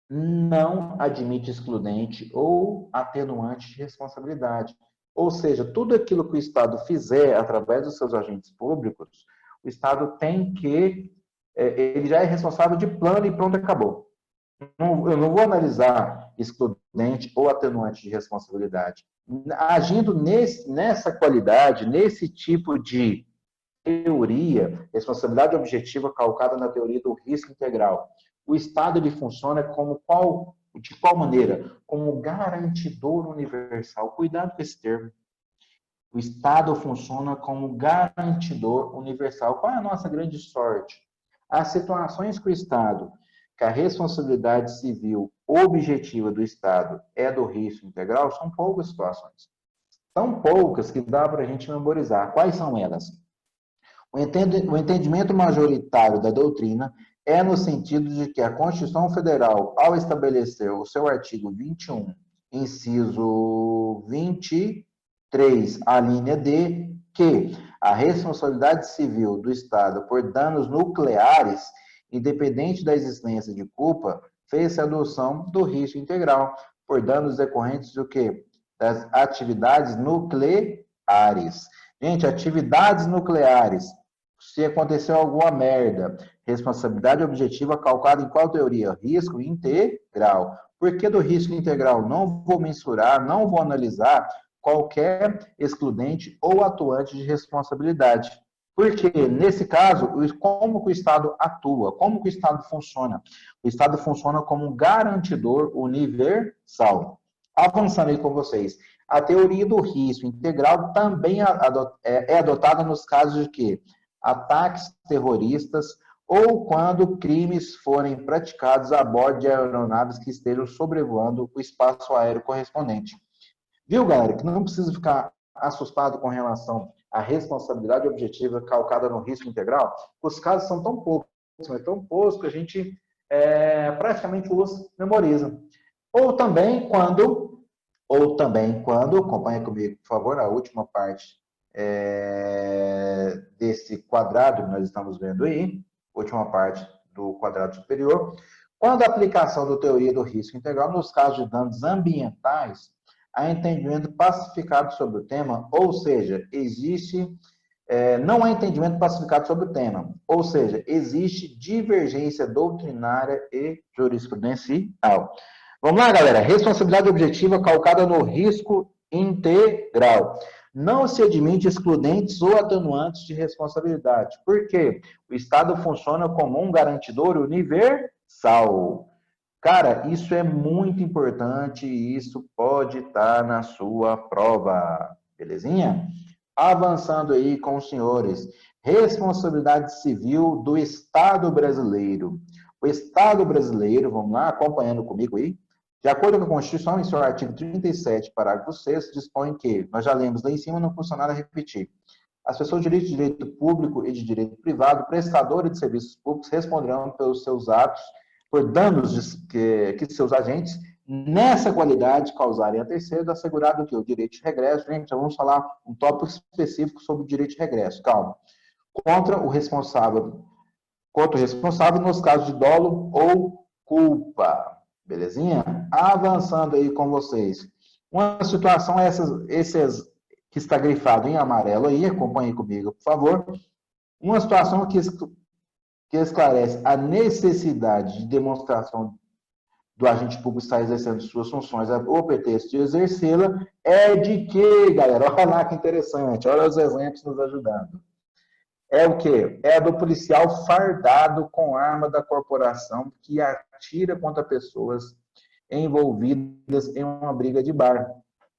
não admite excludente ou atenuante de responsabilidade. Ou seja, tudo aquilo que o Estado fizer através dos seus agentes públicos, o Estado tem que, ele já é responsável de plano e pronto, acabou. Eu não vou analisar excludente ou atenuante de responsabilidade. Agindo nessa qualidade, nesse tipo de teoria, responsabilidade objetiva calcada na teoria do risco integral, o Estado ele funciona de qual maneira? Como garantidor universal. Cuidado com esse termo. O Estado funciona como garantidor universal. Qual é a nossa grande sorte? As situações que o Estado, que a responsabilidade civil objetiva do Estado é do risco integral, são poucas situações. Tão poucas que dá para a gente memorizar. Quais são elas? O entendimento majoritário da doutrina é no sentido de que a Constituição Federal, ao estabelecer o seu artigo 21, inciso 23, a linha D, que a responsabilidade civil do Estado por danos nucleares, independente da existência de culpa, fez a adoção do risco integral por danos decorrentes do quê? Das atividades nucleares. Gente, atividades nucleares. Se aconteceu alguma merda, responsabilidade objetiva calcada em qual teoria? Risco integral. Por que do risco integral? Não vou mensurar, não vou analisar qualquer excludente ou atuante de responsabilidade. Porque, nesse caso, como que o Estado atua? Como que o Estado funciona? O Estado funciona como um garantidor universal. Avançando aí com vocês. A teoria do risco integral também é adotada nos casos de que ataques terroristas ou quando crimes forem praticados a bordo de aeronaves que estejam sobrevoando o espaço aéreo correspondente. Viu, galera, que não precisa ficar assustado com relação à responsabilidade objetiva calcada no risco integral? Os casos são tão poucos, mas tão poucos que a gente praticamente os memoriza. Ou também quando, acompanha comigo, por favor, a última parte desse quadrado que nós estamos vendo aí, última parte do quadrado superior, quando a aplicação da teoria do risco integral nos casos de danos ambientais, há entendimento pacificado sobre o tema, ou seja, existe não há entendimento pacificado sobre o tema, ou seja, existe divergência doutrinária e jurisprudencial. Vamos lá, galera. Responsabilidade objetiva calcada no risco integral. Não se admite excludentes ou atenuantes de responsabilidade. Por quê? O Estado funciona como um garantidor universal. Cara, isso é muito importante e isso pode estar na sua prova. Belezinha? Avançando aí com os senhores. Responsabilidade civil do Estado brasileiro. O Estado brasileiro, vamos lá, acompanhando comigo aí. De acordo com a Constituição, em seu artigo 37, parágrafo 6, dispõe que, nós já lemos lá em cima, não custa nada repetir. As pessoas de direito público e de direito privado, prestadores de serviços públicos, responderão pelos seus atos, por danos que seus agentes, nessa qualidade, causarem a terceiro, assegurado o quê? O direito de regresso. Gente, já vamos falar um tópico específico sobre o direito de regresso. Calma. Contra o responsável nos casos de dolo ou culpa. Belezinha? Avançando aí com vocês. Uma situação, esses que está grifado em amarelo aí, acompanhe comigo, por favor. Uma situação que esclarece a necessidade de demonstração do agente público estar exercendo suas funções ou pretexto de exercê-la é de que, galera? Olha lá que interessante, olha os exemplos nos ajudando. É o quê? É a do policial fardado com arma da corporação que atira contra pessoas envolvidas em uma briga de bar.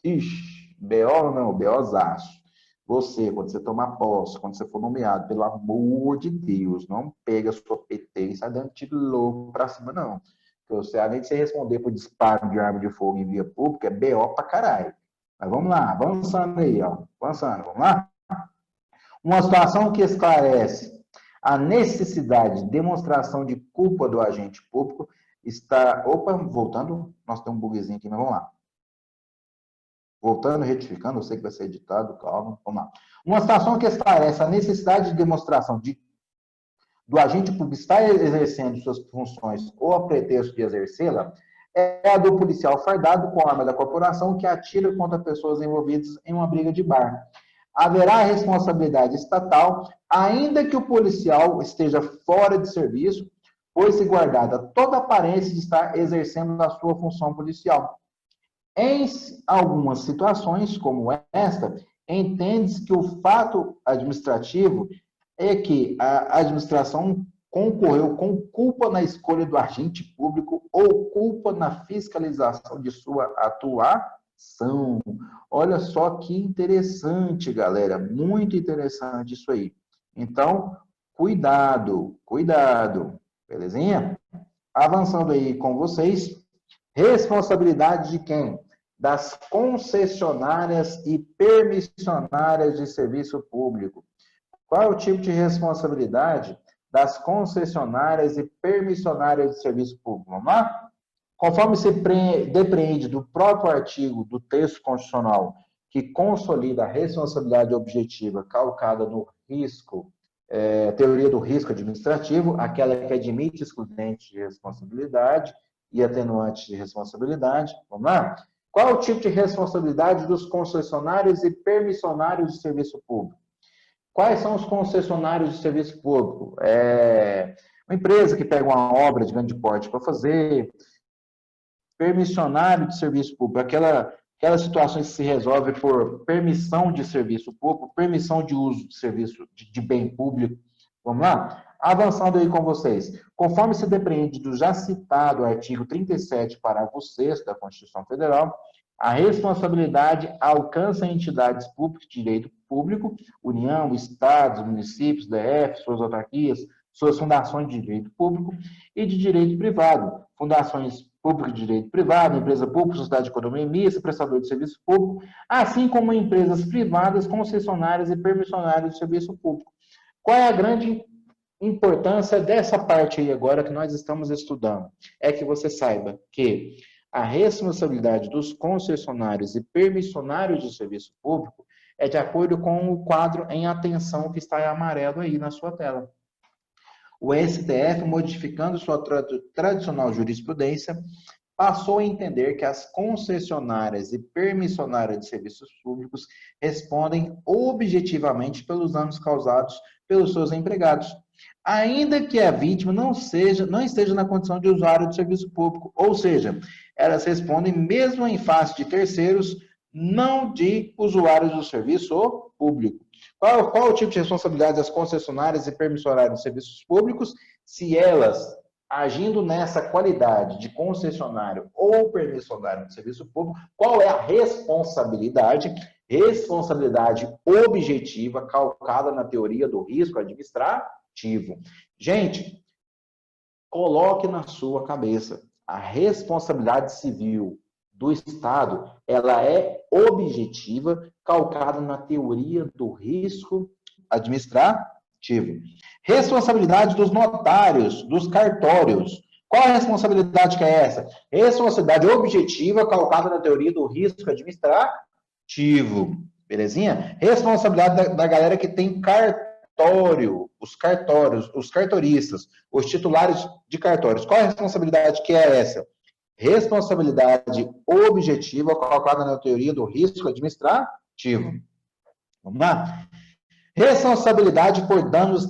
Ixi, BO não, BOzaço. Você, quando você tomar posse, quando você for nomeado, pelo amor de Deus, não pega a sua PT e sai dando tiro louco pra cima, não. Porque você, além de você responder por disparo de arma de fogo em via pública, é BO pra caralho. Mas vamos lá, avançando aí, ó. Avançando, vamos lá? Uma situação que esclarece a necessidade de demonstração de culpa do agente público está... Opa, voltando, nós temos um bugzinho aqui, mas vamos lá. Voltando, retificando, eu sei que vai ser editado, calma, vamos lá. Uma situação que esclarece a necessidade de demonstração do agente público estar exercendo suas funções ou a pretexto de exercê-la é a do policial fardado com arma da corporação que atira contra pessoas envolvidas em uma briga de bar. Haverá responsabilidade estatal, ainda que o policial esteja fora de serviço, pois se guardada toda aparência de estar exercendo a sua função policial. Em algumas situações, como esta, entende-se que o fato administrativo é que a administração concorreu com culpa na escolha do agente público ou culpa na fiscalização de sua atuação. Olha só que interessante, galera, muito interessante isso aí. Então, cuidado, cuidado, belezinha? Avançando aí com vocês, responsabilidade de quem? Das concessionárias e permissionárias de serviço público. Qual é o tipo de responsabilidade das concessionárias e permissionárias de serviço público? Vamos lá? Conforme se depreende do próprio artigo do texto constitucional que consolida a responsabilidade objetiva calcada no risco, teoria do risco administrativo, aquela que admite excludente de responsabilidade e atenuante de responsabilidade. Vamos lá? Qual é o tipo de responsabilidade dos concessionários e permissionários de serviço público? Quais são os concessionários de serviço público? Uma empresa que pega uma obra de grande porte para fazer, permissionário de serviço público, aquelas situações que se resolvem por permissão de serviço público, permissão de uso de serviço de bem público. Vamos lá? Avançando aí com vocês. Conforme se depreende do já citado artigo 37, parágrafo 6º da Constituição Federal, a responsabilidade alcança entidades públicas de direito público, União, Estados, municípios, DF, suas autarquias, suas fundações de direito público e de direito privado, fundações públicas de direito privado, empresa pública, sociedade de economia mista, prestador de serviço público, assim como empresas privadas, concessionárias e permissionárias de serviço público. Qual é a grande importância dessa parte aí agora que nós estamos estudando? É que você saiba que a responsabilidade dos concessionários e permissionários de serviço público é de acordo com o quadro em atenção que está em amarelo aí na sua tela. O STF, modificando sua tradicional jurisprudência, passou a entender que as concessionárias e permissionárias de serviços públicos respondem objetivamente pelos danos causados pelos seus empregados, ainda que a vítima não esteja na condição de usuário do serviço público, ou seja, elas respondem mesmo em face de terceiros, não de usuários do serviço público. Qual o tipo de responsabilidade das concessionárias e permissionárias de serviços públicos? Se elas, agindo nessa qualidade de concessionário ou permissionário de serviço público, qual é a responsabilidade? Responsabilidade objetiva, calcada na teoria do risco administrativo. Gente, coloque na sua cabeça, a responsabilidade civil do Estado, ela é objetiva, calcada na teoria do risco administrativo. Responsabilidade dos notários, dos cartórios. Qual a responsabilidade que é essa? Responsabilidade objetiva, calcada na teoria do risco administrativo. Belezinha? Responsabilidade da galera que tem cartório, os cartórios, os cartoristas, os titulares de cartórios. Qual a responsabilidade que é essa? Responsabilidade objetiva colocada na teoria do risco administrativo. Vamos lá? Responsabilidade por danos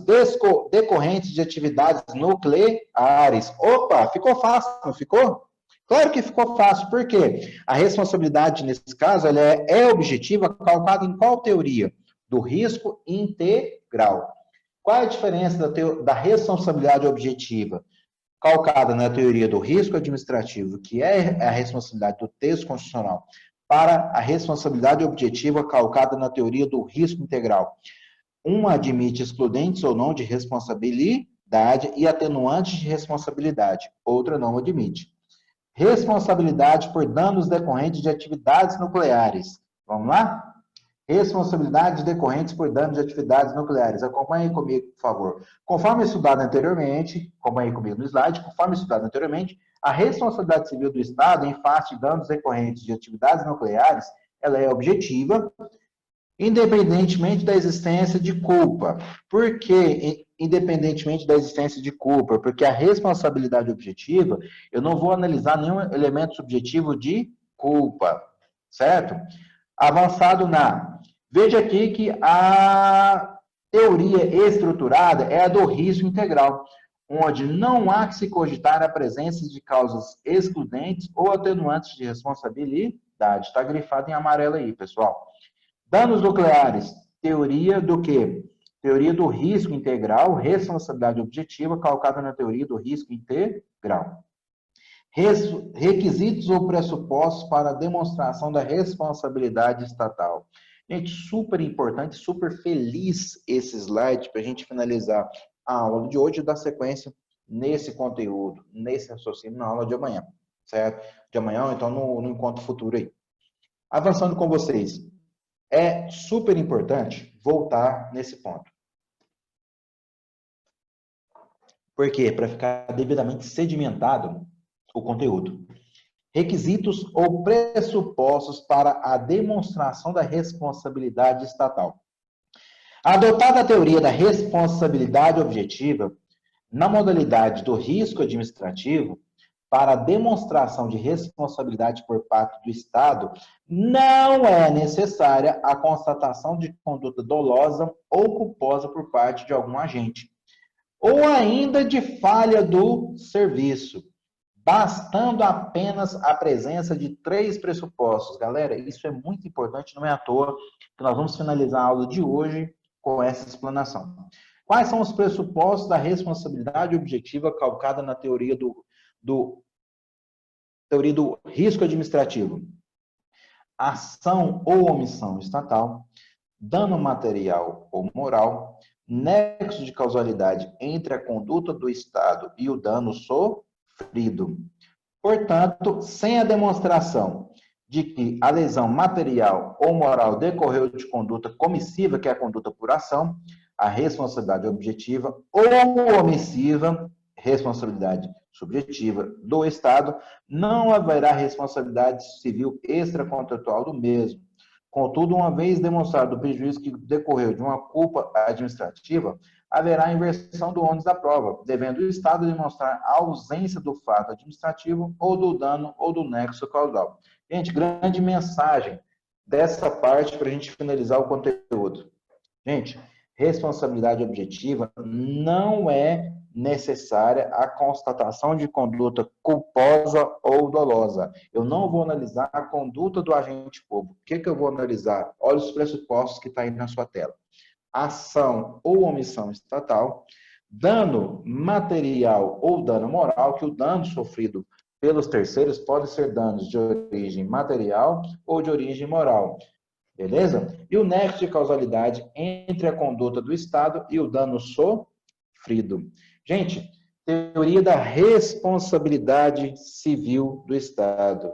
decorrentes de atividades nucleares. Opa, ficou fácil, não ficou? Claro que ficou fácil, por quê? A responsabilidade, nesse caso, ela é objetiva, calcada em qual teoria? Do risco integral. Qual é a diferença da responsabilidade objetiva? Calcada na teoria do risco administrativo, que é a responsabilidade do texto constitucional, para a responsabilidade objetiva calcada na teoria do risco integral. Uma admite excludentes ou não de responsabilidade e atenuantes de responsabilidade, outra não admite. Responsabilidade por danos decorrentes de atividades nucleares. Vamos lá? Responsabilidades decorrentes por danos de atividades nucleares. Acompanhe comigo, por favor. Conforme estudado anteriormente, acompanhe comigo no slide, conforme estudado anteriormente, a responsabilidade civil do Estado em face de danos decorrentes de atividades nucleares, ela é objetiva, independentemente da existência de culpa. Por que independentemente da existência de culpa? Porque a responsabilidade objetiva, eu não vou analisar nenhum elemento subjetivo de culpa, certo? Avançado na... Veja aqui que a teoria estruturada é a do risco integral, onde não há que se cogitar a presença de causas excludentes ou atenuantes de responsabilidade. Está grifado em amarelo aí, pessoal. Danos nucleares, teoria do quê? Teoria do risco integral, responsabilidade objetiva, calcada na teoria do risco integral. Requisitos ou pressupostos para a demonstração da responsabilidade estatal. Gente, super importante, super feliz esse slide para a gente finalizar a aula de hoje e dar sequência nesse conteúdo, nesse raciocínio na aula de amanhã, certo? De amanhã ou então no encontro futuro aí. Avançando com vocês, é super importante voltar nesse ponto. Por quê? Para ficar devidamente sedimentado o conteúdo. Requisitos ou pressupostos para a demonstração da responsabilidade estatal. Adotada a teoria da responsabilidade objetiva, na modalidade do risco administrativo, para a demonstração de responsabilidade por parte do Estado, não é necessária a constatação de conduta dolosa ou culposa por parte de algum agente, ou ainda de falha do serviço, bastando apenas a presença de 3 pressupostos. Galera, isso é muito importante, não é à toa que nós vamos finalizar a aula de hoje com essa explanação. Quais são os pressupostos da responsabilidade objetiva calcada na teoria do risco administrativo? Ação ou omissão estatal, dano material ou moral, nexo de causalidade entre a conduta do Estado e o dano sofrido. Portanto, sem a demonstração de que a lesão material ou moral decorreu de conduta comissiva, que é a conduta por ação, a responsabilidade objetiva ou omissiva, responsabilidade subjetiva do Estado, não haverá responsabilidade civil extracontratual do mesmo. Contudo, uma vez demonstrado o prejuízo que decorreu de uma culpa administrativa, haverá inversão do ônus da prova, devendo o Estado demonstrar a ausência do fato administrativo ou do dano ou do nexo causal. Gente, grande mensagem dessa parte para a gente finalizar o conteúdo. Gente, responsabilidade objetiva não é necessária a constatação de conduta culposa ou dolosa. Eu não vou analisar a conduta do agente público. O que eu vou analisar? Olha os pressupostos que está aí na sua tela. Ação ou omissão estatal, dano material ou dano moral, que o dano sofrido pelos terceiros pode ser danos de origem material ou de origem moral. Beleza? E o nexo de causalidade entre a conduta do Estado e o dano sofrido. Gente, teoria da responsabilidade civil do Estado.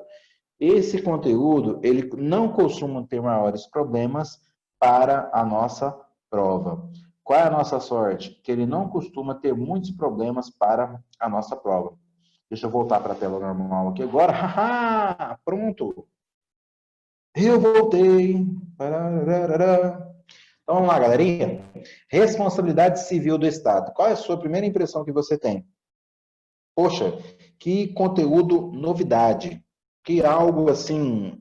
Esse conteúdo, ele não costuma ter maiores problemas para a nossa prova. Qual é a nossa sorte? Que ele não costuma ter muitos problemas para a nossa prova. Deixa eu voltar para a tela normal aqui agora. Haha, pronto. Eu voltei. Então vamos lá, galerinha. Responsabilidade civil do Estado. Qual é a sua primeira impressão que você tem? Poxa, que conteúdo novidade. Que algo assim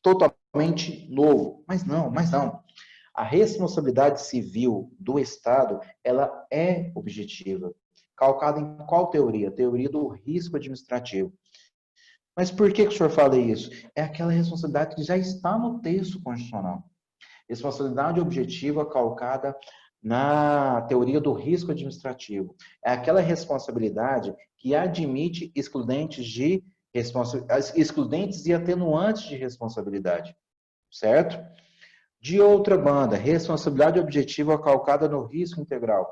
totalmente novo. Mas não. A responsabilidade civil do Estado, ela é objetiva. Calcada em qual teoria? Teoria do risco administrativo. Mas por que o senhor fala isso? É aquela responsabilidade que já está no texto constitucional. Responsabilidade objetiva calcada na teoria do risco administrativo. É aquela responsabilidade que admite excludentes e atenuantes de responsabilidade, certo? De outra banda, responsabilidade objetiva calcada no risco integral.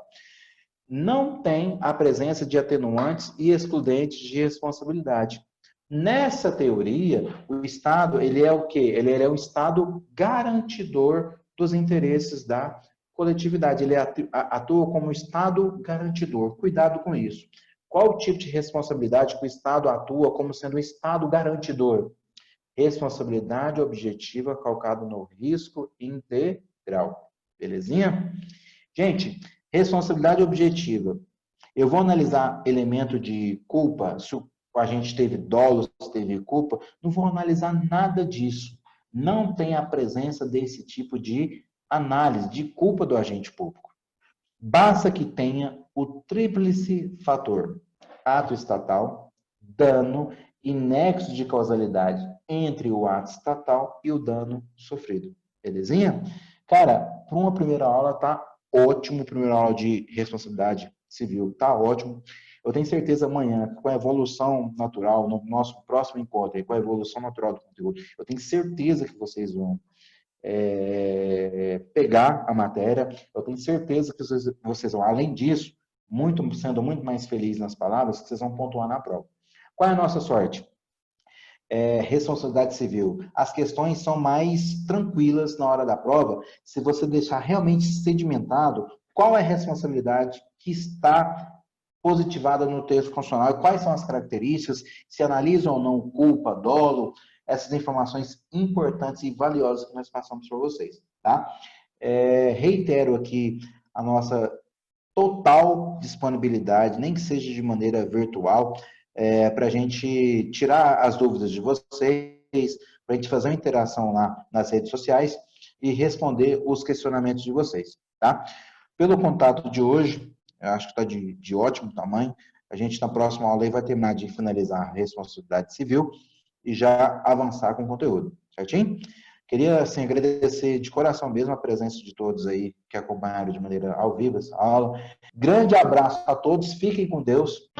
Não tem a presença de atenuantes e excludentes de responsabilidade. Nessa teoria, o Estado, ele é o quê? Ele é o Estado garantidor dos interesses da coletividade. Ele atua como Estado garantidor. Cuidado com isso. Qual o tipo de responsabilidade que o Estado atua como sendo um Estado garantidor? Responsabilidade objetiva calcada no risco integral. Belezinha? Gente, responsabilidade objetiva. Eu vou analisar elemento de culpa, se a gente teve dolo, se teve culpa, não vou analisar nada disso. Não tem a presença desse tipo de análise de culpa do agente público. Basta que tenha o tríplice fator: ato estatal, dano e nexo de causalidade entre o ato estatal e o dano sofrido. Belezinha? Cara, para uma primeira aula tá ótimo, primeira aula de responsabilidade civil, tá ótimo. Eu tenho certeza amanhã, com a evolução natural, no nosso próximo encontro, com a evolução natural do conteúdo, eu tenho certeza que vocês vão pegar a matéria, eu tenho certeza que vocês vão, além disso, sendo muito mais felizes nas palavras, que vocês vão pontuar na prova. Qual é a nossa sorte? Responsabilidade civil. As questões são mais tranquilas na hora da prova, se você deixar realmente sedimentado qual é a responsabilidade que está positivada no texto constitucional, quais são as características, se analisa ou não culpa, dolo, essas informações importantes e valiosas que nós passamos para vocês, tá? Reitero aqui a nossa total disponibilidade, nem que seja de maneira virtual, para a gente tirar as dúvidas de vocês, para a gente fazer uma interação lá nas redes sociais e responder os questionamentos de vocês, tá? Pelo contato de hoje, eu acho que está de ótimo tamanho, a gente na próxima aula aí vai terminar de finalizar a responsabilidade civil e já avançar com o conteúdo, certinho? Queria, assim, agradecer de coração mesmo a presença de todos aí que acompanharam de maneira ao vivo essa aula. Grande abraço a todos, fiquem com Deus.